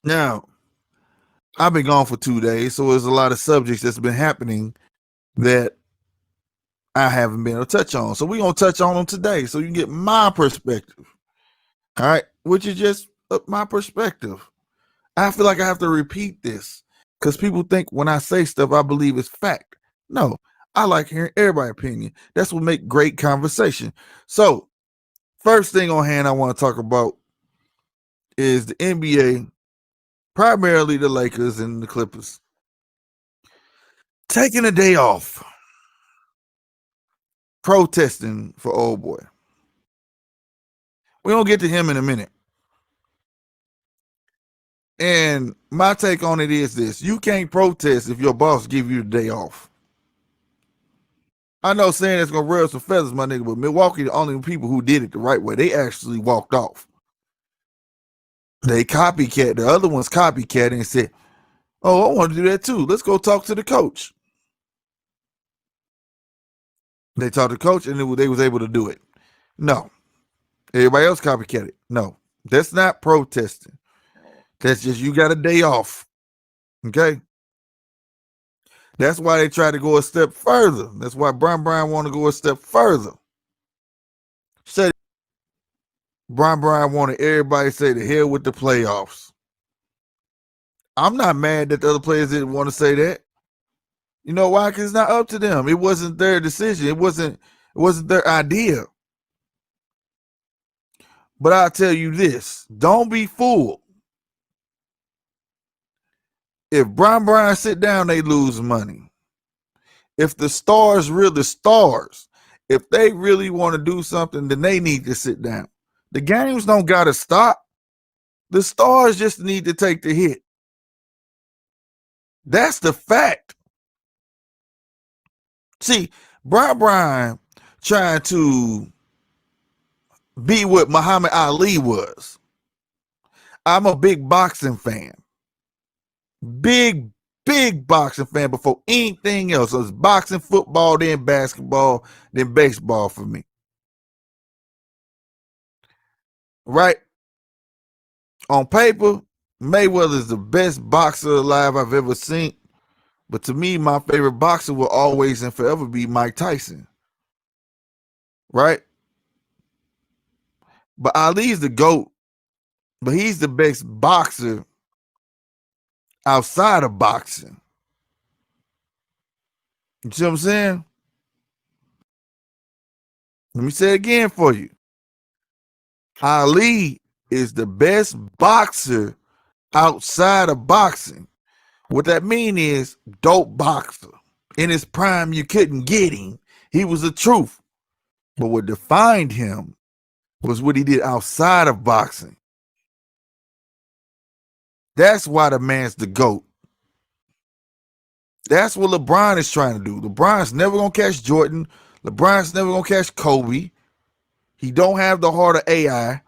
Now, I've been gone for 2 days, so there's a lot of subjects that's been happening that I haven't been able to touch on. So we're going to touch on them today so you can get my perspective. All right, which is just my perspective. I feel like I have to repeat this because people think when I say stuff, I believe it's fact. No, I like hearing everybody's opinion. That's what make great conversation. So, first thing on hand I want to talk about is the NBA, primarily the Lakers and the Clippers, taking a day off, protesting for old boy. We're going to get to him in a minute. And my take on it is this: you can't protest if your boss give you the day off. I know saying it's gonna ruffle some feathers, my nigga, but Milwaukee the only people who did it the right way. They actually walked off. They copycat. The other ones copycat and said, "Oh, I want to do that too. Let's go talk to the coach." They talked to the coach and they was able to do it. No, everybody else copycat it. No, that's not protesting. That's just you got a day off. Okay. That's why they try to go a step further. That's why Brian want to go a step further. Said Brian wanted everybody to say the hell with the playoffs. I'm not mad that the other players didn't want to say that. You know why? Because it's not up to them. It wasn't their decision. It wasn't their idea. But I'll tell you this: don't be fooled. If Brian sit down, they lose money. If the stars, if they really want to do something, then they need to sit down. The games don't gotta stop. The stars just need to take the hit. That's the fact. See, Brian trying to be what Muhammad Ali was. I'm a big boxing fan. Big boxing fan before anything else. So it's boxing, football, then basketball, then baseball for me. Right? On paper, Mayweather is the best boxer alive I've ever seen. But to me, my favorite boxer will always and forever be Mike Tyson. Right? But Ali's the GOAT. But he's the best boxer outside of boxing. You see what I'm saying? Let me say it again for you. Ali is the best boxer outside of boxing. What that mean is dope boxer. In his prime, you couldn't get him. He was the truth. But what defined him was what he did outside of boxing. That's why the man's the GOAT. That's what LeBron is trying to do. LeBron's never going to catch Jordan. LeBron's never going to catch Kobe. He don't have the heart of AI.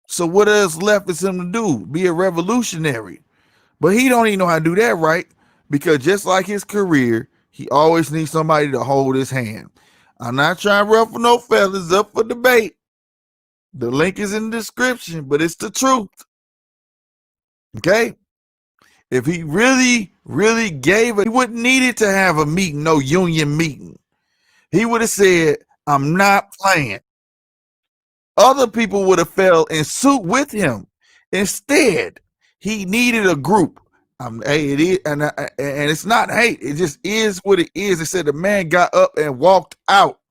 So what else left is him to do? Be a revolutionary. But he don't even know how to do that right, because just like his career, he always needs somebody to hold his hand. I'm not trying to ruffle no feathers, up for debate. The link is in the description, but it's the truth. Okay? If he really gave it, he wouldn't need it to have a meeting, no union meeting. He would have said, I'm not playing. Other people would have fell in suit with him. Instead, he needed a group. Hey, it is, and it's not hate. It just is what it is. It said the man got up and walked out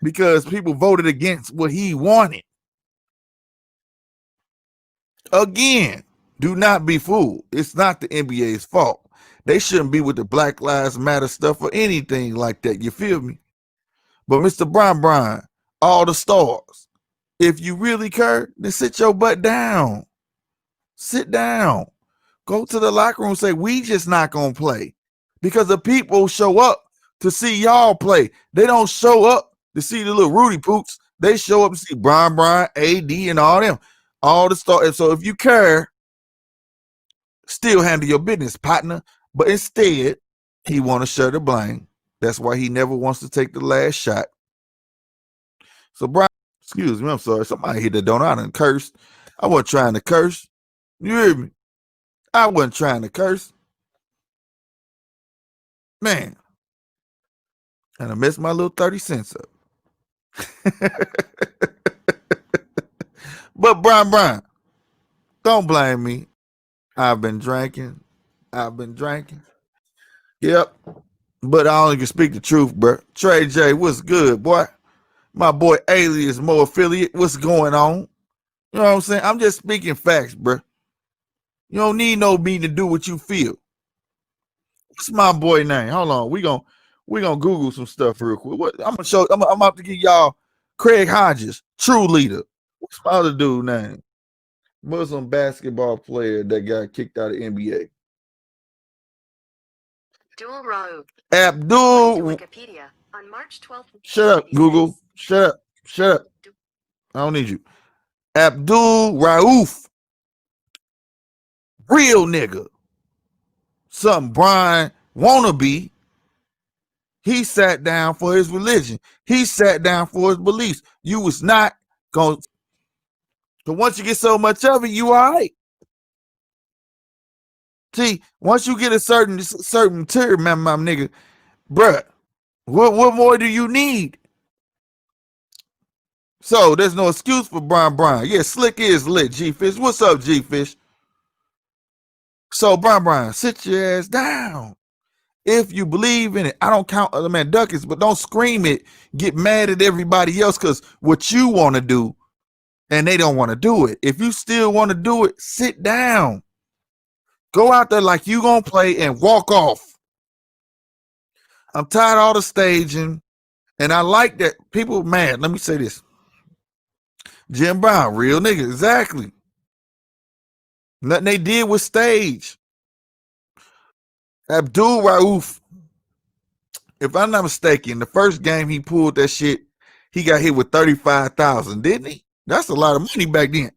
because people voted against what he wanted. Again, do not be fooled. It's not the NBA's fault. They shouldn't be with the Black Lives Matter stuff or anything like that. You feel me? But Mr. Brian, all the stars, if you really care, then sit your butt down. Sit down. Go to the locker room and say, we just not going to play. Because the people show up to see y'all play. They don't show up to see the little Rudy Poots. They show up to see Brian, AD, and all them. All the stars. So if you care, still handle your business, partner. But instead, he want to share the blame. That's why he never wants to take the last shot. So Brian, excuse me, I'm sorry. Somebody hit the donut and cursed. I wasn't trying to curse. You hear me? I wasn't trying to curse. Man, and I messed my little 30 cents up. But Brian, don't blame me. I've been drinking. Yep. But I only can speak the truth, bro. Trey J, what's good, boy? My boy Alias Mo affiliate, what's going on? You know what I'm saying? I'm just speaking facts, bro. You don't need no me to do what you feel. What's my boy name? Hold on. We gonna Google some stuff real quick. What I'm gonna show I'm about to give y'all Craig Hodges, true leader. What's my other dude name? Muslim basketball player that got kicked out of NBA. Abdul Rauf. Abdul. Wikipedia on March 12th. Shut up, Google. Shut up. I don't need you. Abdul Rauf. Real nigga. Some Brian wannabe. He sat down for his religion. He sat down for his beliefs. You was not going to. So once you get so much of it, you all right. See, once you get a certain tier, my nigga, bruh, what more do you need? So there's no excuse for Brian. Yeah, Slick is lit, G-Fish. What's up, G-Fish? So Brian, sit your ass down. If you believe in it, I don't count other man duckets, but don't scream it. Get mad at everybody else because what you want to do and they don't want to do it. If you still want to do it, sit down. Go out there like you gonna play and walk off. I'm tired of all the staging, and I like that people mad. Let me say this. Jim Brown, real nigga, exactly. Nothing they did with stage. Abdul Rauf, if I'm not mistaken, the first game he pulled that shit, he got hit with 35,000, didn't he? That's a lot of money back then.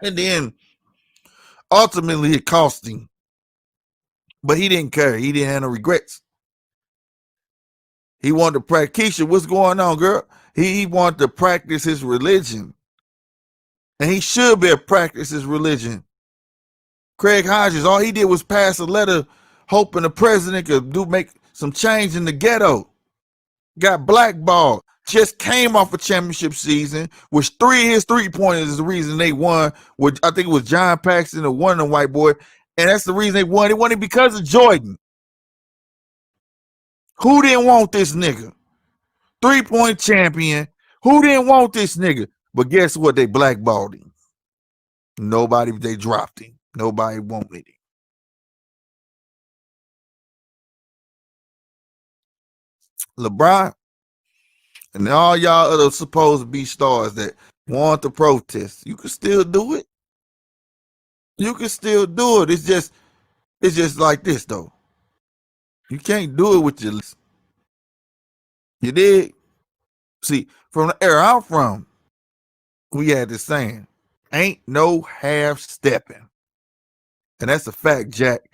And then ultimately it cost him. But he didn't care. He didn't have no regrets. He wanted to practice. Keisha, what's going on, girl? He wanted to practice his religion. And he should be able to practice his religion. Craig Hodges, all he did was pass a letter hoping the president could make some change in the ghetto. Got blackballed. Just came off a championship season, which three of his 3-pointers is the reason they won. Which I think it was John Paxson and one of the white boy. And that's the reason they won. They won it because of Jordan. Who didn't want this nigga? 3-point champion. Who didn't want this nigga? But guess what? They blackballed him. Nobody, they dropped him. Nobody wanted him. LeBron and all y'all other supposed to be stars that want to protest, you can still do it. You can still do it. It's just like this though. You can't do it with your list. You did. See, from the era I'm from, we had this saying, ain't no half stepping. And that's a fact, Jack.